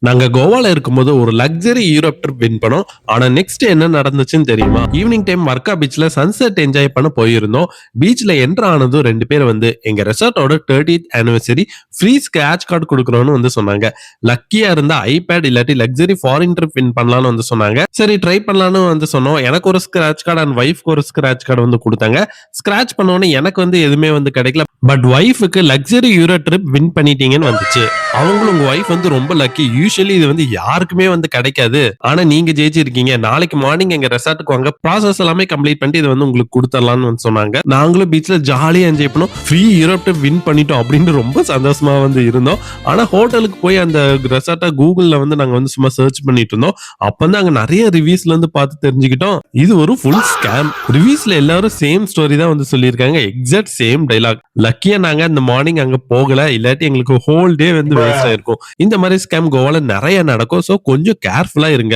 நாங்க கோவால இருக்கும்போது ஒரு லக்ஸரி யூரோப் ட்ரிப் வின் பண்ணோம். ஆனா நெக்ஸ்ட் என்ன நடந்துச்சுன்னு தெரியுமா? ஈவினிங் டைம் வர்க்கா பீச்ல சன்செட் என்ஜாய் பண்ண போயிருந்தோம். பீச்ல என்டர் ஆனதும் 2 பேர் வந்து எங்க ரெசார்ட்டோட 30th anniversary free scratch card குடுக்குறோம்னு வந்து சொன்னாங்க. லக்கியா இருந்தா ஐபேட் இல்லாட்டி லக்ஸரி ஃபாரின் ட்ரிப் வின் பண்ணலாம்னு வந்து சொன்னாங்க. சரி ட்ரை பண்ணலாம்னு வந்து சொன்னோம். எனக்கு ஒரு ஸ்கிராட்ச் கார்டு அண்ட் வைஃப்க்கு ஒரு ஸ்கிராட்ச் கார்டு வந்து குடுத்தாங்க. ஸ்கிராட்ச் பண்ண உடனே எனக்கு வந்து எதுவுமே வந்து கிடைக்கல. பட் வைஃப்க்கு லக்ஸரி யூரோ ட்ரிப் வின் பண்ணிட்டீங்கன்னு வந்துச்சு. அவங்களும் உங்க வைஃப் வந்து ரொம்ப லக்கி. யூசுவலி இது வந்து யாருக்குமே வந்து கிடைக்காது. ஆனா நீங்க ஜெயிச்சிருக்கீங்க. நாளைக்கு மார்னிங் எங்க ரெசார்ட்டுக்கு வாங்க. ப்ராசஸ் எல்லாமே கம்ப்ளீட் பண்ணிட்டு இத வந்து உங்களுக்கு குடுத்துறலாம்னு வந்து சொன்னாங்க. நாங்களும் பீச்ல ஜாலியா என்ஜாய் பண்ணோம். ஃப்ரீ யூரோப் ட்ரிப் வின் பண்ணிட்டோம் அப்படின்னு ரொம்ப சந்தோஷமா வந்து இருந்தோம். ஆனா ஹோட்டலுக்கு போய் அந்த ரெசார்ட்ட கூகுள்ல வந்து நாங்க வந்து சும்மா சர்ச் பண்ணிட்டு இருந்தோம். அப்பதான் அங்க நெறைய ரிவ்யூஸ்ல இருந்து பார்த்து தெரிஞ்சுக்கிட்டோம். இது ஒரு ஃபுல் ஸ்கேம். ரிவ்யூஸ்ல எல்லாரும் சேம் ஸ்டோரி தான் வந்து சொல்லியிருக்காங்க. Exact same dialogue. லக்கியா நாங்க இந்த மார்னிங் அங்க போகல. இல்லாட்டி எங்களுக்கு ஹோல் டே வந்து வேஸ்ட் ஆயிருக்கும். இந்த மாதிரி ஸ்கேம் கோவால நெறைய நடக்கும். சோ கொஞ்சம் கேர்ஃபுல்லா இருங்க.